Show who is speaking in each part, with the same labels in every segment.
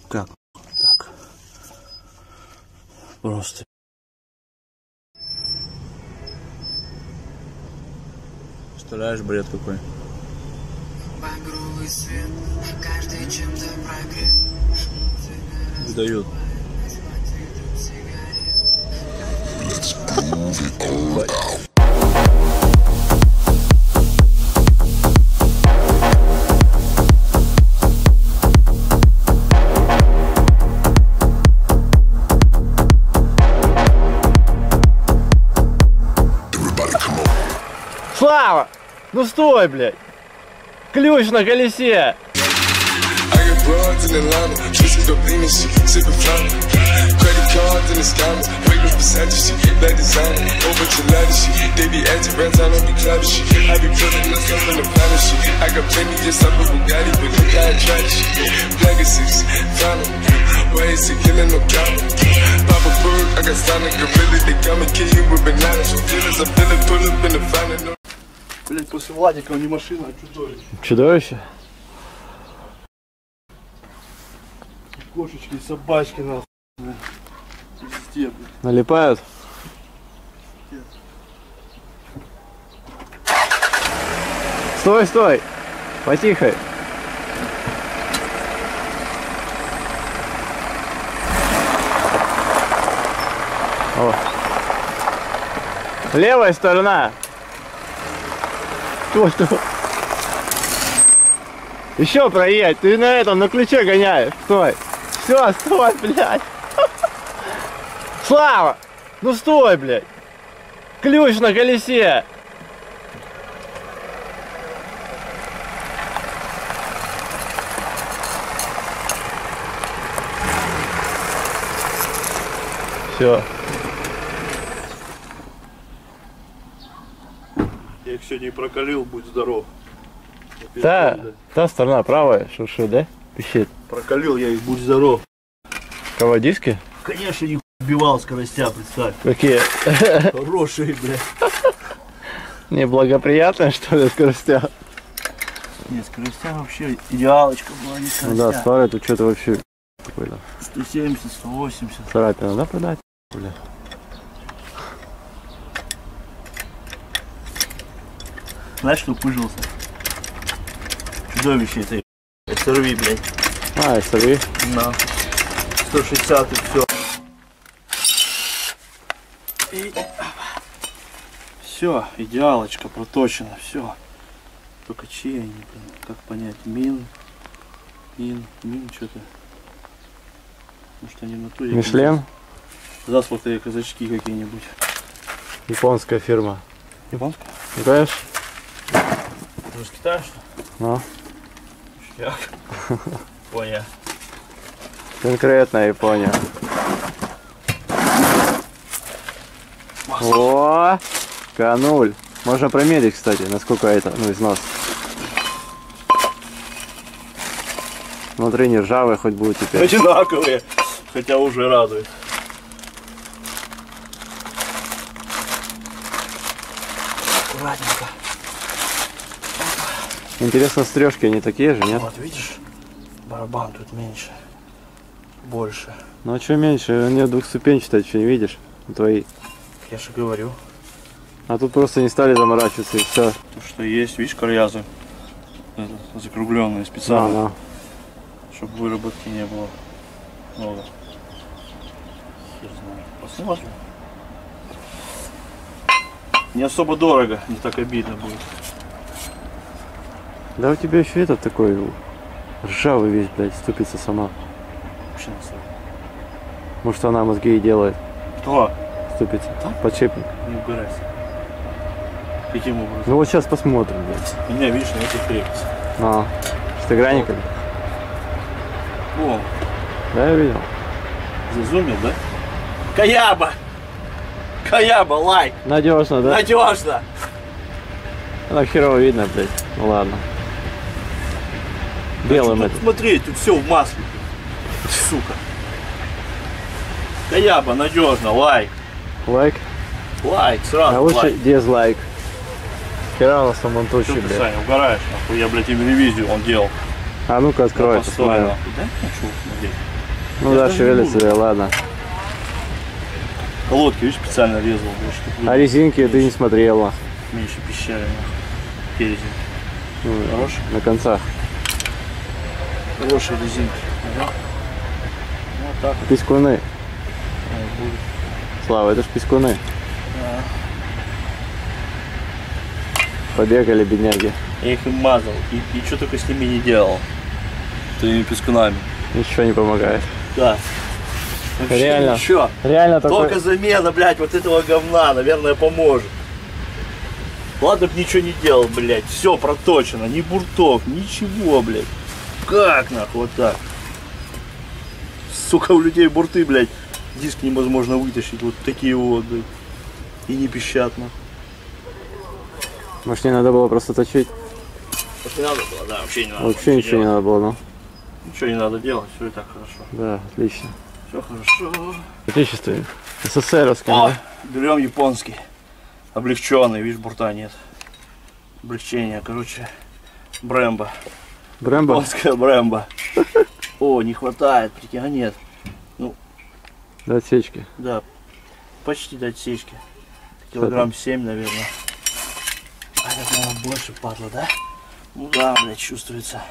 Speaker 1: Как? Так. Просто. Представляешь, бред какой?
Speaker 2: Багровый свет, каждый чем-то прогрет.
Speaker 1: Выдают.
Speaker 3: Слава! Ну стой, блядь! Ключ на колесе!
Speaker 1: Блять, после Владика не машина, а чудовище.
Speaker 3: Чудовище?
Speaker 1: Кошечки, собачки нас. Везде, блядь.
Speaker 3: Налипают? Стой, стой! Потихо! О. Левая сторона! Что? Еще проедь, ты на этом, на ключе гоняешь. Стой. Все, стой, блядь. Слава! Ну стой, блядь. Ключ на колесе. Все.
Speaker 1: Я их сегодня и прокалил, будь здоров.
Speaker 3: Та сторона правая, шуршит, да? Пищит.
Speaker 1: Прокалил я их, будь здоров.
Speaker 3: Кого, диски?
Speaker 1: Конечно, не убивал скоростя, представь.
Speaker 3: Какие?
Speaker 1: Хорошие, блядь.
Speaker 3: Неблагоприятные, что ли, скоростя?
Speaker 1: Не, скоростя вообще идеалочка была, не скоростя.
Speaker 3: Ну да, старый тут что-то вообще какой-то.
Speaker 1: 170, 180.
Speaker 3: Царапина, да, продать? Бля.
Speaker 1: Знаешь, что пыжился? Чудовище это. SRV, блядь.
Speaker 3: А, SRV?
Speaker 1: На 160 и все. И... Все, идеалочка проточена, все. Только чьи они, блин, как понять? Мин что-то. Может они в натуре.
Speaker 3: Мишлен?
Speaker 1: Заслатые казачки какие-нибудь.
Speaker 3: Японская фирма.
Speaker 1: Японская?
Speaker 3: Ну, конечно.
Speaker 1: Ты из Китая, что ли?
Speaker 3: Ну.
Speaker 1: Ништяк. Понял.
Speaker 3: Конкретно Япония. О, К0. Можно промерить, кстати, насколько это, ну, износ. Внутри не ржавые хоть будет теперь.
Speaker 1: Одинаковые, хотя уже радует. Аккуратненько.
Speaker 3: Интересно, стрёжки они такие же, нет?
Speaker 1: Вот видишь, барабан тут меньше, больше.
Speaker 3: Ну а что меньше? Они двухступенчатые, что не видишь? Твои.
Speaker 1: Я же говорю.
Speaker 3: А тут просто не стали заморачиваться и все.
Speaker 1: То, что есть, видишь, карьязы закругленные специально, чтобы выработки не было много. Хер знает. Посмотрим. Не особо дорого, не так обидно будет.
Speaker 3: Да у тебя еще этот такой ржавый весь, блядь, ступица сама.
Speaker 1: Вообще на самом.
Speaker 3: Может она мозги и делает.
Speaker 1: Кто?
Speaker 3: Ступица.
Speaker 1: Да?
Speaker 3: Подшипник.
Speaker 1: Не угорайся. Каким образом?
Speaker 3: Ну вот сейчас посмотрим, блядь.
Speaker 1: У меня, видишь, на этих крепится.
Speaker 3: А, шестигранниками?
Speaker 1: О,
Speaker 3: Да, я видел.
Speaker 1: зазумил, да? Каяба! Каяба, лайк!
Speaker 3: Надежно, да?
Speaker 1: Надежно!
Speaker 3: Ну, херово видно, блядь. Ну ладно. Белым
Speaker 1: тут
Speaker 3: это.
Speaker 1: смотри, тут все в масле. Сука. Каяба, надежно, лайк.
Speaker 3: Лайк.
Speaker 1: Лайк, сразу
Speaker 3: А лучше
Speaker 1: лайк.
Speaker 3: дизлайк. Хера у нас там
Speaker 1: Что
Speaker 3: монтучий,
Speaker 1: ты,
Speaker 3: блядь.
Speaker 1: Саня, угораешь, нахуй? Я, блядь, им ревизию он делал.
Speaker 3: А ну-ка открой,
Speaker 1: Постой,
Speaker 3: посмотрим.
Speaker 1: нахуй. Да? Ну, что, надеть?
Speaker 3: Ну да, шевелится, да, ладно.
Speaker 1: Колодки, видишь, специально резал.
Speaker 3: А резинки ты не смотрела.
Speaker 1: Меньше пищали, перезим. Хороший?
Speaker 3: На концах.
Speaker 1: Хорошие резинки. Ага. Вот так вот.
Speaker 3: Пискуны.
Speaker 1: Будет.
Speaker 3: Слава, это ж пискуны.
Speaker 1: Да.
Speaker 3: Побегали бедняги.
Speaker 1: Я их и мазал, и что только с ними не делал. Твоими пескунами.
Speaker 3: Ничего не помогает.
Speaker 1: Да. Вообще
Speaker 3: Реально.
Speaker 1: ничего.
Speaker 3: Реально
Speaker 1: Только
Speaker 3: такой...
Speaker 1: замена, блядь, вот этого говна, наверное, поможет. Ладно б ничего не делал, блядь. Все проточено, ни буртов, ничего, блядь. Как нахуй вот так? Сука, у людей бурты, блядь, диск невозможно вытащить. Вот такие вот, блядь. И не пищат, нахуй.
Speaker 3: Может, не надо было просто точить?
Speaker 1: Вот не надо было, да, вообще не надо.
Speaker 3: Вообще ничего не надо было, ну.
Speaker 1: Ничего не надо делать, все и так хорошо.
Speaker 3: Да, отлично.
Speaker 1: Все хорошо.
Speaker 3: Отечественный. СССРовский,
Speaker 1: О,
Speaker 3: да?
Speaker 1: берем японский. Облегченный, видишь, бурта нет. Облегчение, короче, Брэмбо.
Speaker 3: Брэмбо?
Speaker 1: Японская Брэмбо. О, не хватает, прикинь, а нет.
Speaker 3: До отсечки.
Speaker 1: Да, почти до отсечки. Килограмм 7, наверное. А это, наверное, больше, падла, да? Ну да, блядь, чувствуется.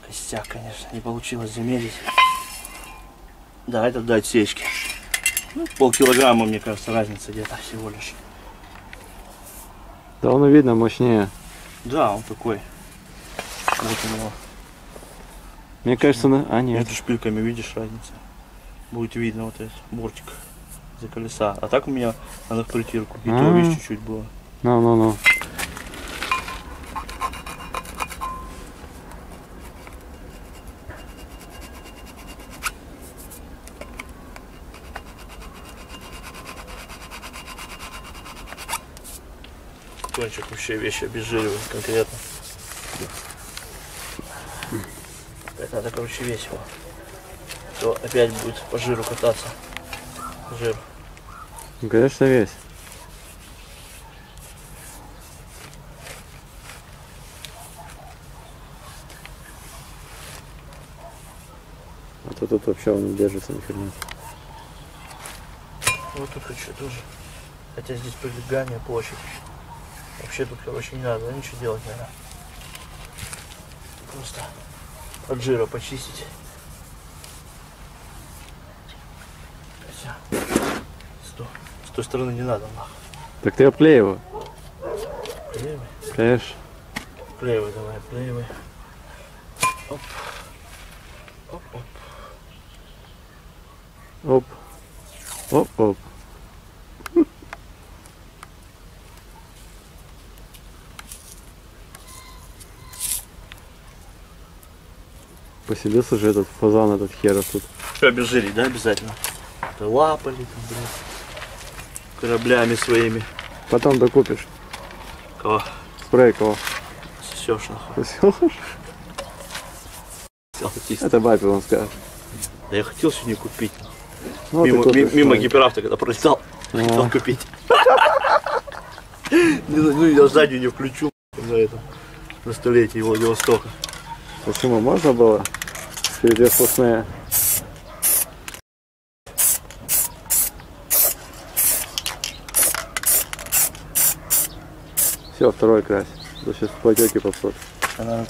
Speaker 1: Костяк, конечно, не получилось замерить. Да, это до отсечки. Ну, полкилограмма, мне кажется, разница где-то всего лишь.
Speaker 3: Да, он видно мощнее.
Speaker 1: Да, он такой. Вот у него.
Speaker 3: Мне кажется, а нет.
Speaker 1: Между шпильками видишь разницу. Будет видно вот этот бортик за колеса. А так у меня на притирку. И то, видишь, чуть-чуть было.
Speaker 3: Ну.
Speaker 1: Кончик вообще вещи обезжиривает конкретно. Это надо, короче, весело. То опять будет по жиру кататься. Жир.
Speaker 3: Ну, конечно, весь. А то тут вообще он не держится ни хрена.
Speaker 1: Вот тут хочу тоже. Хотя здесь прилегание, площадь. Вообще тут, короче, не надо ничего делать, наверное. Просто от жира почистить. Хотя с той стороны не надо, нахуй.
Speaker 3: Так ты обклей его.
Speaker 1: Клеивай.
Speaker 3: Конечно.
Speaker 1: Клеивай, давай, клеивай. Оп. Оп, оп.
Speaker 3: Оп. Оп. Поселился же этот фазан, этот херов тут.
Speaker 1: Что, обезжирить, да, обязательно? Это лапали там, блядь, кораблями своими.
Speaker 3: Потом докупишь.
Speaker 1: Кого?
Speaker 3: Спрей кого?
Speaker 1: Сосешь, нахуй.
Speaker 3: Поселишь? Это бабе он скажет.
Speaker 1: Да я хотел сегодня купить.
Speaker 3: Ну,
Speaker 1: Мимо гиперавто, когда пролетал, хотел купить. Ну, я заднюю не включу на этом, на столетие Владивостока.
Speaker 3: Почему? Можно было? Впереди сплошные. Все, второй крась. Да сейчас потеки попсут.
Speaker 1: Надо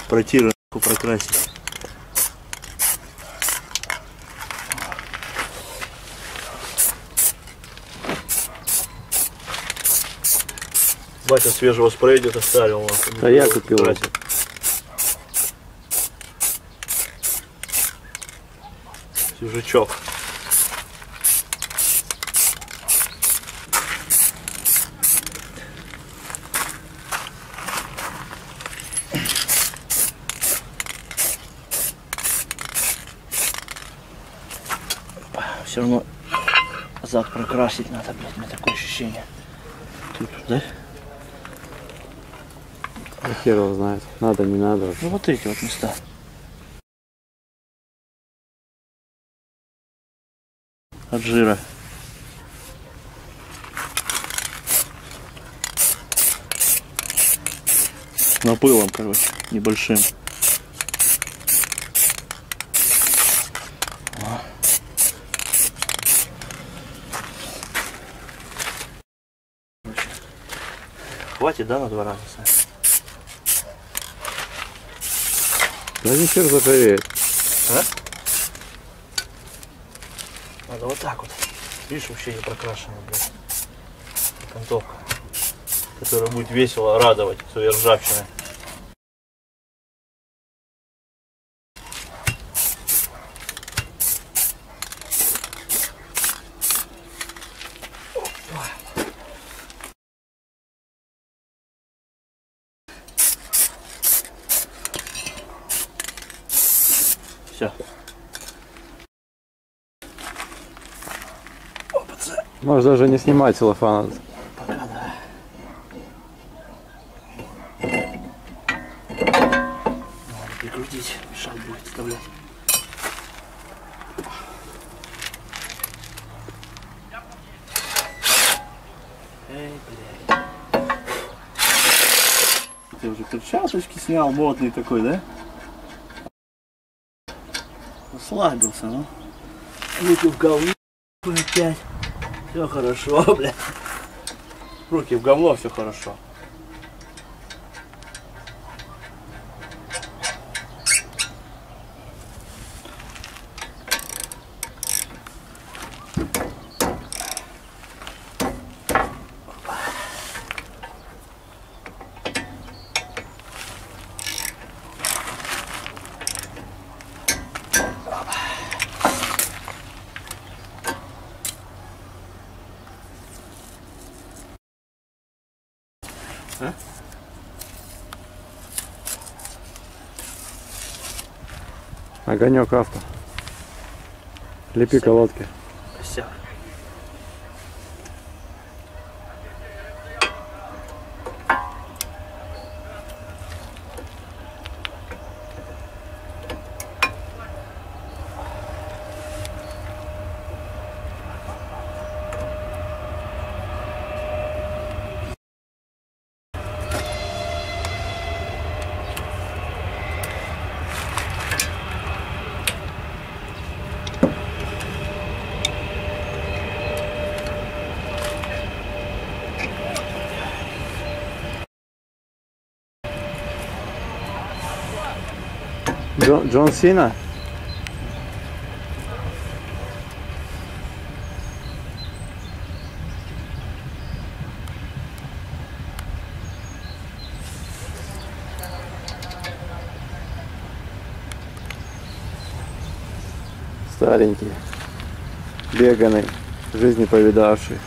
Speaker 1: протиру прокрасить. Батя свежего спрея где-то ставил.
Speaker 3: А я купил.
Speaker 1: Свежачок. Все равно зад прокрасить надо, блядь, у меня такое ощущение. Тут, да?
Speaker 3: А хер его знает. Надо, не надо.
Speaker 1: Ну вот эти вот места. От жира. Напылом, короче, небольшим. хватит, да, на 2 раза, Сань?
Speaker 3: Да не хер заржавеет.
Speaker 1: А? Надо вот так вот. Видишь, вообще не прокрашена, блядь. Окантовка, которая будет весело радовать своей ржавчиной. Все.
Speaker 3: Можешь даже не снимать целлофан.
Speaker 1: Пока да. Надо прикрутить, мешать будет вставлять. Эй, блядь. Ты уже перчаточки снял, модный такой, да? Расслабился, ну. Руки в говно опять. Все хорошо, блядь. Руки в говно, все хорошо. А?
Speaker 3: Огонек авто. Лепи колодки.
Speaker 1: Косяк.
Speaker 3: Джон Сина? Старенький, беганый, жизни повидавший.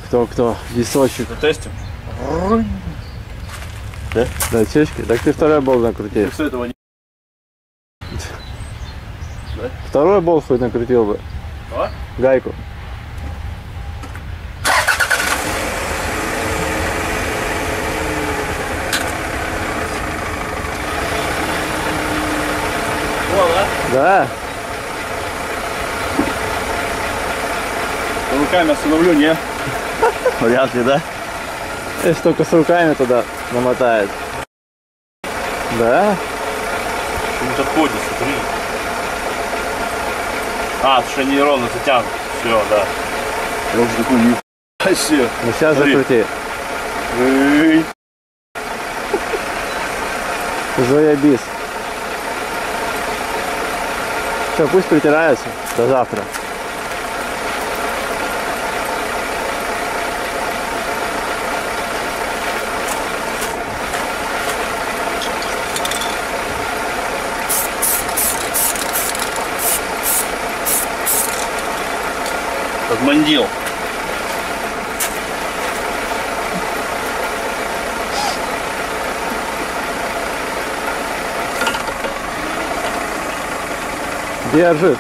Speaker 1: Кто?
Speaker 3: Кто? Височек.
Speaker 1: Затестим?
Speaker 3: Да? Да, чешки? Так ты второй болт накрутил.
Speaker 1: С этого не...
Speaker 3: Второй болт хоть накрутил бы.
Speaker 1: А?
Speaker 3: Гайку.
Speaker 1: О, да?
Speaker 3: Да.
Speaker 1: Руками остановлю, не? Вряд ли, да?
Speaker 3: Если только с руками туда намотает. Да?
Speaker 1: Почему-то ходит, смотри. А, потому что они ровно затянут. Все, да. Я уже такой не вообще.
Speaker 3: Ну сейчас
Speaker 1: Смотри.
Speaker 3: закрути.
Speaker 1: Эй.
Speaker 3: Зоя Бис. Все, пусть притирается. До завтра.
Speaker 1: Подмандил.
Speaker 3: Держи.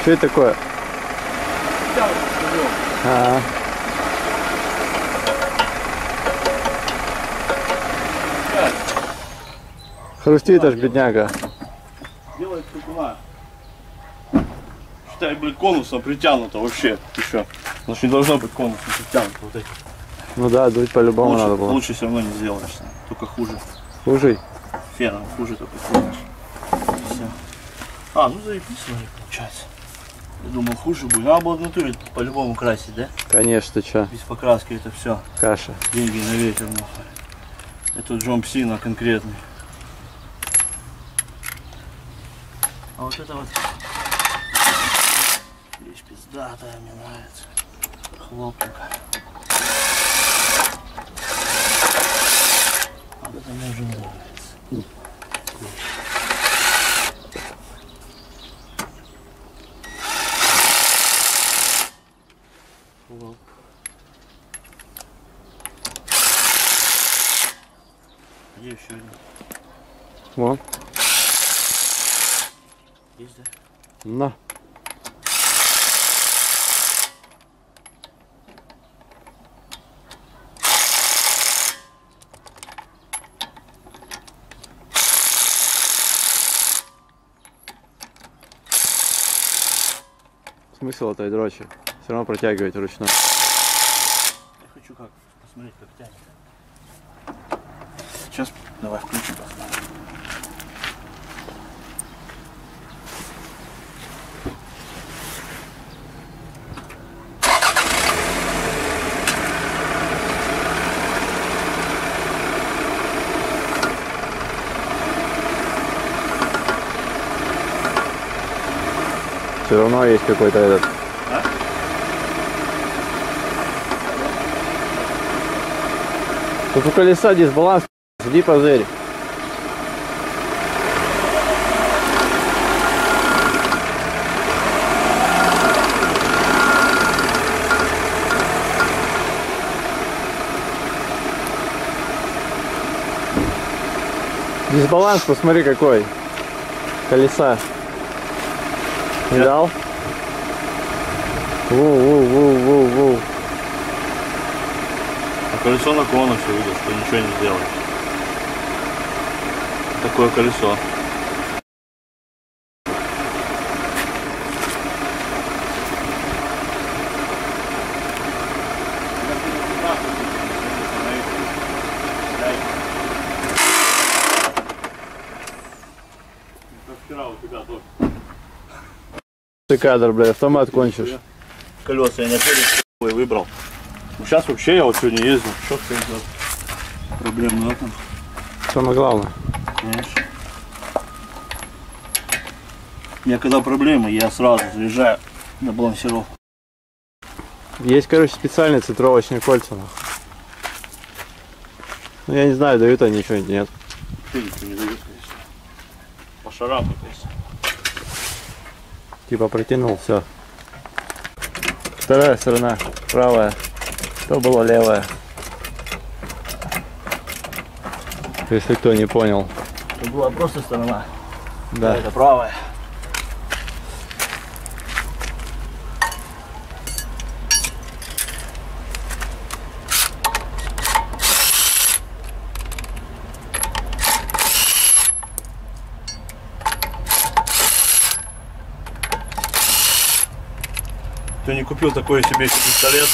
Speaker 3: Что это такое? А, хрустит аж бедняга.
Speaker 1: Делает крупна. Считай, блин, конусом притянуто вообще. Еще. Значит, не должно быть конусом притянуто. Вот эти.
Speaker 3: Ну да, дуть по-любому
Speaker 1: Лучше,
Speaker 3: надо было.
Speaker 1: лучше все равно не сделаешь. Только хуже.
Speaker 3: Слушай,
Speaker 1: Феном хуже только сделаешь. Все. А, ну заебись, смотри, получается. Я думал, хуже будет. Надо было в натуре по-любому красить, да?
Speaker 3: Конечно, чё.
Speaker 1: Без покраски это все.
Speaker 3: Каша.
Speaker 1: Деньги на ветер, нахуй. Это Джон Псина конкретный. А вот это вот вещь пиздатая, мне нравится. Хлопненько. Вот это мне уже нравится. Хлоп. Где еще один?
Speaker 3: Вон.
Speaker 1: Есть, да?
Speaker 3: На. Смысл этой дрочи? Все равно протягивать вручную.
Speaker 1: Я хочу как посмотреть, как тянет. Сейчас давай включи посмотрим.
Speaker 3: Все равно есть какой-то этот.
Speaker 1: А?
Speaker 3: Тут у колеса дисбаланс. Иди позырь. Дисбаланс, посмотри какой. Колеса. Видал? Воу.
Speaker 1: А колесо наклона все видишь, что ничего не сделаешь. Такое колесо. Вчера у тебя тоже.
Speaker 3: Ты кадр, блядь, автомат кончишь.
Speaker 1: Колеса я на перед выбрал. Ну, сейчас вообще я вот сегодня ездил. Что ты проблем на этом?
Speaker 3: Самое главное.
Speaker 1: Конечно. У меня когда проблемы, я сразу заезжаю на балансировку.
Speaker 3: Есть, короче, специальные центровочные кольца. Нахуй. Ну, я не знаю, дают они что-нибудь, нет.
Speaker 1: Ничего не дают, конечно. Пошарапайтесь.
Speaker 3: Типа протянул, все. Вторая сторона, правая. То была левая. Если кто не понял.
Speaker 1: Это была просто сторона.
Speaker 3: Да.
Speaker 1: А это правая. Кто не купил такой себе пистолет,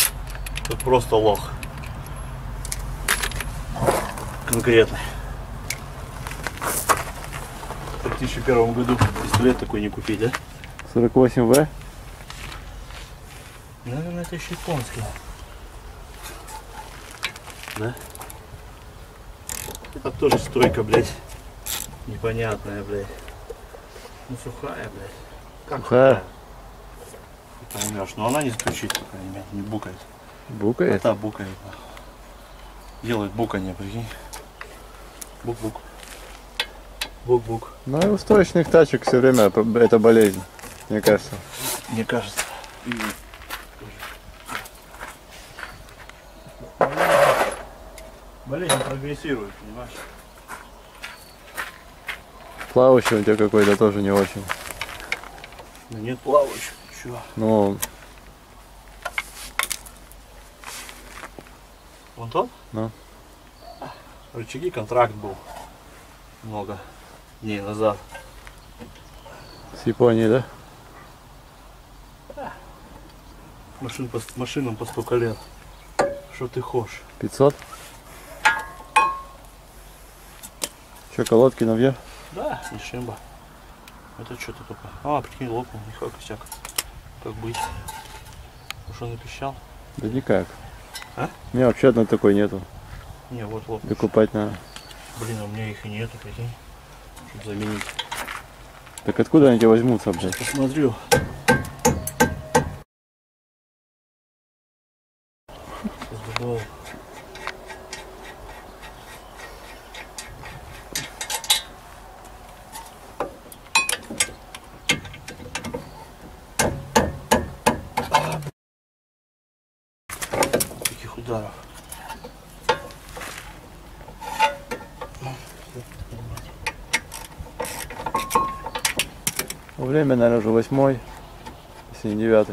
Speaker 1: тот просто лох. Конкретный. В 2001 году пистолет такой не купить, да?
Speaker 3: 48В.
Speaker 1: Наверное, это еще японский. Да? Это тоже стойка, блядь. Непонятная, блядь. Ну сухая, блядь. Как
Speaker 3: Сухая?
Speaker 1: Не поймешь, но она не стучит, по крайней мере, не букает.
Speaker 3: Букает?
Speaker 1: Это букает. Делает буканье, прикинь. Бук-бук. Бук-бук.
Speaker 3: Ну и у стоечных тачек все время это болезнь, мне кажется.
Speaker 1: Мне кажется. Болезнь прогрессирует, понимаешь?
Speaker 3: Плавающий у тебя какой-то тоже не очень.
Speaker 1: Да нет плавающих, чего?
Speaker 3: Ну,
Speaker 1: Вон тот?
Speaker 3: ну.
Speaker 1: Рычаги, контракт был много дней назад.
Speaker 3: С Японии, да?
Speaker 1: Машинам по столько лет. Что ты хочешь?
Speaker 3: 500? Че, колодки новье?
Speaker 1: Да, не шимба. Это что-то только. А, прикинь, лопнул, нихуя косяк. Как быть? Что напищал?
Speaker 3: Да никак.
Speaker 1: А?
Speaker 3: У меня вообще одной такой нету.
Speaker 1: Не, вот лопнул.
Speaker 3: Докупать надо.
Speaker 1: Блин, а у меня их и нету, прикинь. Чтобы заменить.
Speaker 3: Так откуда они тебе возьмутся, блядь?
Speaker 1: Посмотрю. Задумал. Таких ударов.
Speaker 3: Время, наверное, уже 8, если не 9.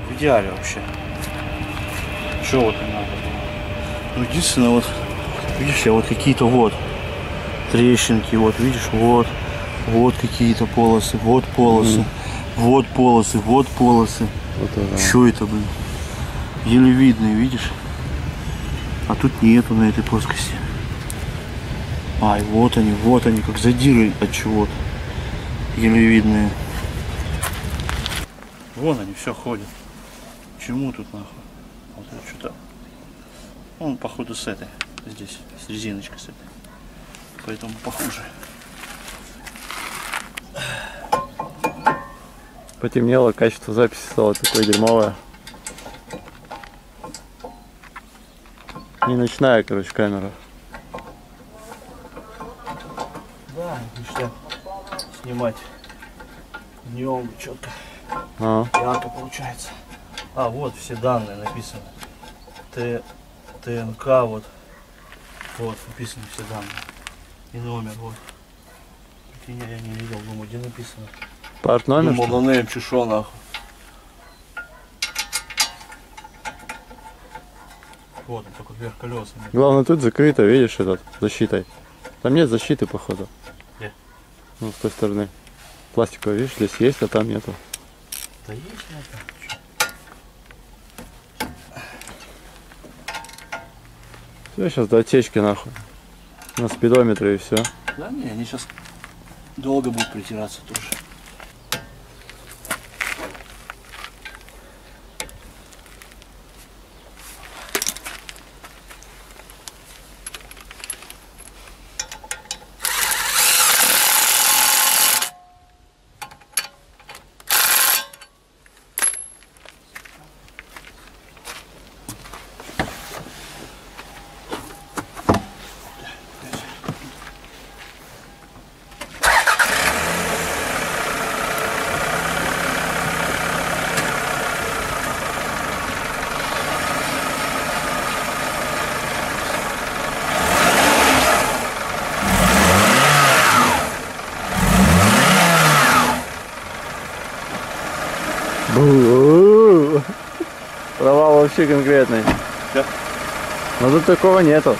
Speaker 1: В идеале вообще. Что вот и надо было? Ну, единственное, вот, видишь, я вот какие-то вот трещинки, вот, видишь, вот какие-то полосы, вот полосы, вот полосы, вот полосы.
Speaker 3: Вот это.
Speaker 1: Что это, блин? Еле видно, видишь? А тут нету на этой плоскости. Ай, вот они, как задиры от чего-то. Еле видные. Вон они, все ходят. Чему тут нахуй? Вот это что-то. Он походу с этой. Здесь, с резиночкой с этой. Поэтому похуже.
Speaker 3: Потемнело, качество записи стало такое дерьмовое. Не ночная, короче, камера.
Speaker 1: Да, ништяк. Снимать днем четко. Ярко получается. А, вот все данные написаны. ТНК, вот написаны все данные. И номер, вот. Прикинь, я не видел, думаю, где написано.
Speaker 3: Парт номер?
Speaker 1: Думал, на нейм чешо, нахуй. Вот он, только вверх колесами.
Speaker 3: Главное, тут закрыто, видишь, этот, защитой. Там нет защиты, походу.
Speaker 1: Где?
Speaker 3: Ну, с той стороны. Пластиковая, видишь, здесь есть, а там нету.
Speaker 1: Да есть это.
Speaker 3: Все, сейчас до отсечки нахуй. На спидометре и все.
Speaker 1: Да не, они сейчас долго будут притираться тоже.
Speaker 3: Провал вообще конкретный.
Speaker 1: Да.
Speaker 3: Но тут такого нету.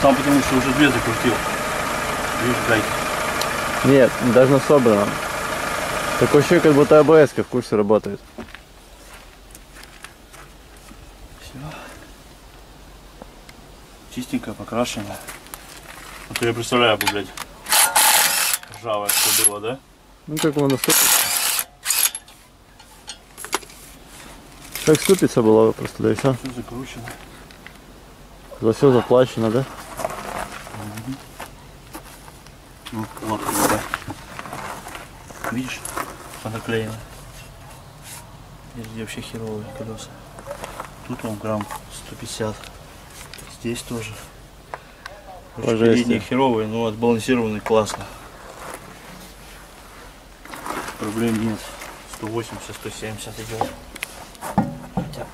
Speaker 1: Там потому что уже две закрутил. Видишь, гайки.
Speaker 3: Нет, даже на собранном. Такое ощущение, как будто АБС в курсе работает.
Speaker 1: Все. Чистенькая, покрашенная. А то я представляю, блядь, ржавое что было, да?
Speaker 3: Ну как его наступит. Как ступица была просто, да и все.
Speaker 1: Все закручено.
Speaker 3: За все заплачено, да?
Speaker 1: Ну, лапка, да. Видишь, наклеено. Здесь вообще херовые колеса. Тут он грамм 150. Здесь тоже. Передние херовые, но отбалансированы классно. Проблем нет. 180-170 идет. Хотя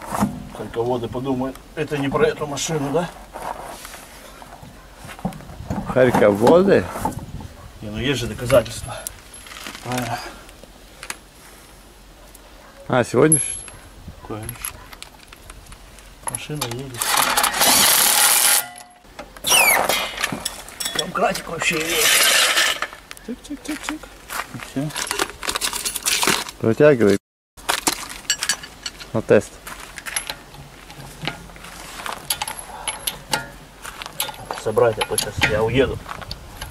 Speaker 1: харьководы подумают, это не про эту машину, да?
Speaker 3: Харьководы?
Speaker 1: Не, ну есть же доказательства. Правильно.
Speaker 3: А, сегодня что ли?
Speaker 1: Конечно. машина едет. Домкратик вообще весь. Тик-тик-тик-тик. Все.
Speaker 3: Протягивай. На тест.
Speaker 1: Собрать, а то сейчас я уеду.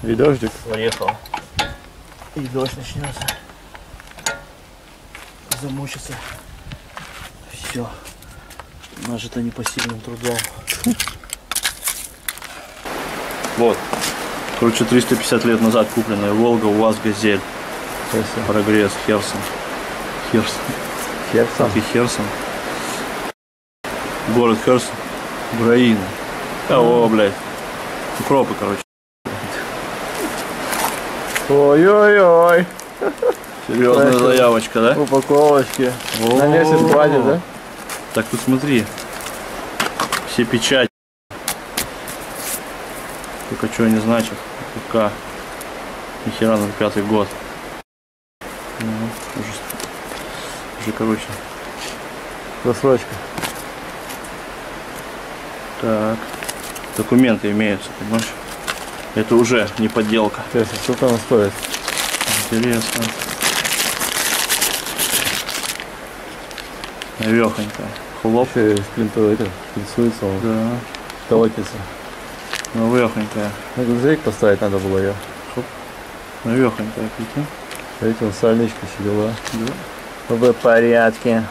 Speaker 3: И дождик.
Speaker 1: Заехал. И дождь начнется. Замучится. Все. Нажито непосильным трудом. Вот. Короче, 350 лет назад купленная Волга, УАЗ, Газель. Прогресс, Херсон. Херсон.
Speaker 3: Херсон.
Speaker 1: И Херсон. Город Херсон. Украина. Кого, блядь? Укропы, короче.
Speaker 3: Ой-ой-ой.
Speaker 1: Серьезная
Speaker 3: Знаешь,
Speaker 1: заявочка, да?
Speaker 3: Упаковочки. На месяц хватит, да?
Speaker 1: Так тут смотри. Все печати. Только что они значат. КК. Нихера на 5-й год. Ну, уже, короче.
Speaker 3: Просрочка.
Speaker 1: Так. Документы имеются, понимаешь? Это уже не подделка.
Speaker 3: Интересно, сколько она стоит?
Speaker 1: Интересно. Навехонькая. Хлоп.
Speaker 3: Еще и принцуется он.
Speaker 1: Да.
Speaker 3: Толокится.
Speaker 1: Навехонькая.
Speaker 3: На грузовик поставить надо было ее.
Speaker 1: Навехонькая, прикинь.
Speaker 3: Видите, он сальничка сидела.
Speaker 1: Да.
Speaker 3: В порядке.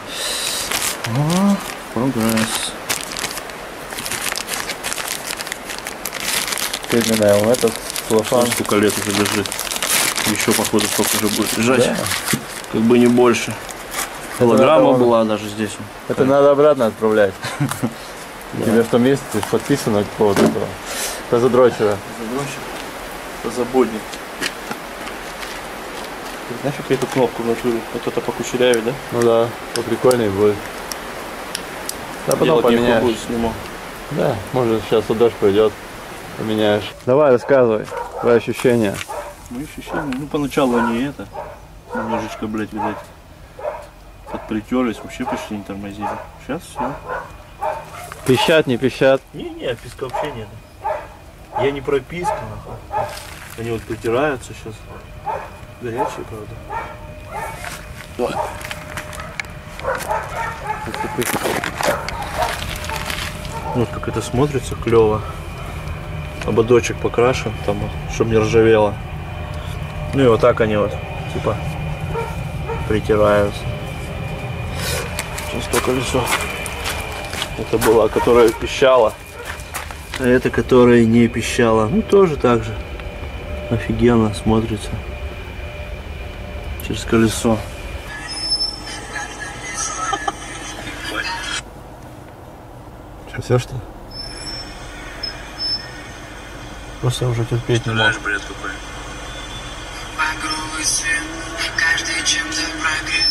Speaker 1: О, прогресс.
Speaker 3: Фирменная, он этот целлофан.
Speaker 1: Сколько лет уже лежит. Еще, походу, столько уже будет лежать.
Speaker 3: Да.
Speaker 1: Как бы не больше. Голограмма была даже здесь.
Speaker 3: Это надо обратно отправлять. У тебя в том месте подписано какого-то этого. Это задрочера.
Speaker 1: Это забудник. Знаешь, как я эту кнопку нажму? Вот это по кучеряве, да?
Speaker 3: Ну да, поприкольнее будет. Да, потом
Speaker 1: Делать нехуй
Speaker 3: поменяешь.
Speaker 1: будет, сниму.
Speaker 3: Да, может сейчас вот дождь пойдет, поменяешь. Давай, рассказывай твои ощущения.
Speaker 1: Мои ощущения, ну поначалу они это, немножечко, блядь, видать, подпритерлись, вообще почти не тормозили. Сейчас все.
Speaker 3: Пищат, не пищат.
Speaker 1: Не, писка вообще нет. Я не про писк, нахуй. Они вот притираются сейчас. Горячие, правда. Давай. Вот как это смотрится, клево. Ободочек покрашен, там, чтобы не ржавело. Ну и вот так они вот, типа, притираются. Сейчас то колесо. Это была, которая пищала. А это, которая не пищала. Ну тоже так же. Офигенно смотрится. Через колесо.
Speaker 3: Что, все что ли?
Speaker 1: Просто я уже терпеть не могу.
Speaker 2: Бред какой. Багровый свет, каждый чем-то прогрет.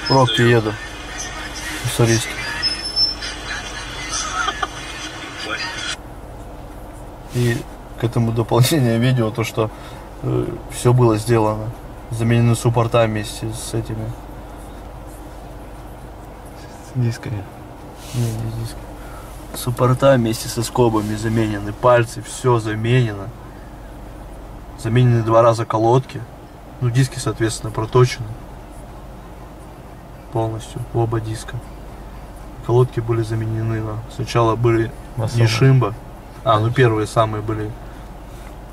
Speaker 1: Пробки еду. Уссурийск. И к этому дополнение видео, то что все было сделано. Заменены суппорта вместе с этими.
Speaker 3: С дисками.
Speaker 1: Не диски. Суппорта вместе со скобами заменены. Пальцы, все заменено. Заменены 2 раза колодки. Ну, диски, соответственно, проточены. Полностью. Оба диска. Колодки были заменены. Сначала были Нишимба. Ну первые самые были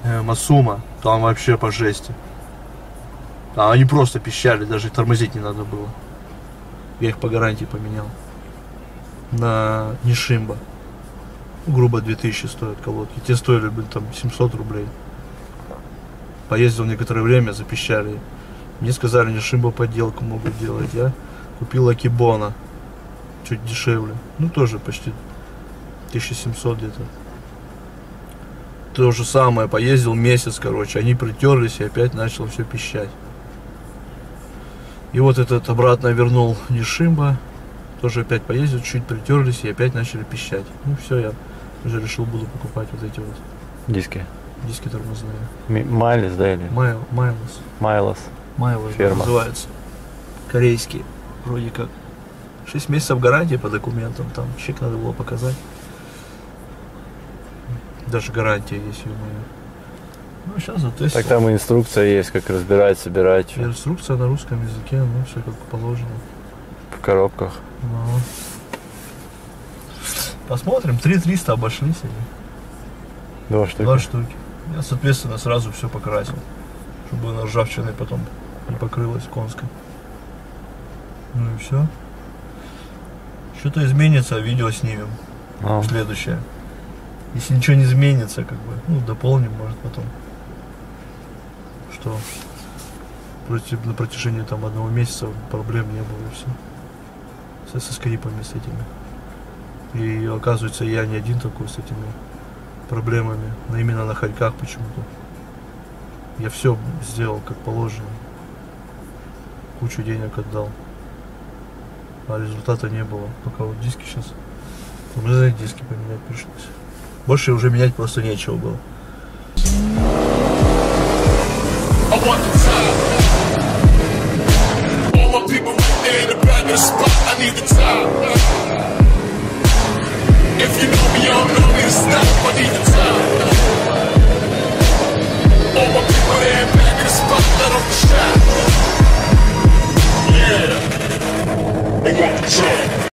Speaker 1: Масума. Там вообще по жести. Они просто пищали, даже тормозить не надо было. Я их по гарантии поменял. На Нишимба. Грубо 2000 стоят колодки. Те стоили бы там 700 рублей. Поездил некоторое время, запищали. Мне сказали, Нишимба подделку могут делать. Я купил Акибона. Чуть дешевле. Ну тоже почти 1700 где-то. То же самое, поездил месяц, короче. Они притерлись и опять начал все пищать. И вот этот обратно вернул Нишимба. Тоже опять поездил, чуть притерлись и опять начали пищать. Ну все, я уже решил, буду покупать вот эти вот
Speaker 3: Диски.
Speaker 1: диски тормозные.
Speaker 3: Майлис, да, или?
Speaker 1: Майлос.
Speaker 3: Майлос.
Speaker 1: Майлос
Speaker 3: Ферма.
Speaker 1: называется. Корейские. Вроде как. 6 месяцев гарантии по документам, там чек надо было показать. Даже гарантия есть, ё-моё. Ну, сейчас затестил.
Speaker 3: Так там и инструкция есть, как разбирать, собирать.
Speaker 1: И инструкция на русском языке, ну, все как положено.
Speaker 3: В коробках.
Speaker 1: Ну. Посмотрим, 3300 обошлись они.
Speaker 3: 2 штуки.
Speaker 1: 2 штуки. Я, соответственно, сразу все покрасил, чтобы она ржавчиной потом не покрылась конской. Ну и все. Что-то изменится, видео снимем.
Speaker 3: А.
Speaker 1: Следующее. Если ничего не изменится, как бы, ну, дополним, может, потом. Что на протяжении там 1 месяца проблем не было, и все. Со скрипами, с этими. И оказывается, я не один такой с этими проблемами, но именно на хорьках почему-то. Я все сделал как положено. Кучу денег отдал. А результата не было. Пока вот диски сейчас. Мне диски поменять пришлось. Больше уже менять просто нечего было.
Speaker 4: If you know me, you don't know me to stop. I need the time. All my people there back in the spot, let off the shot. Yeah, they want the time.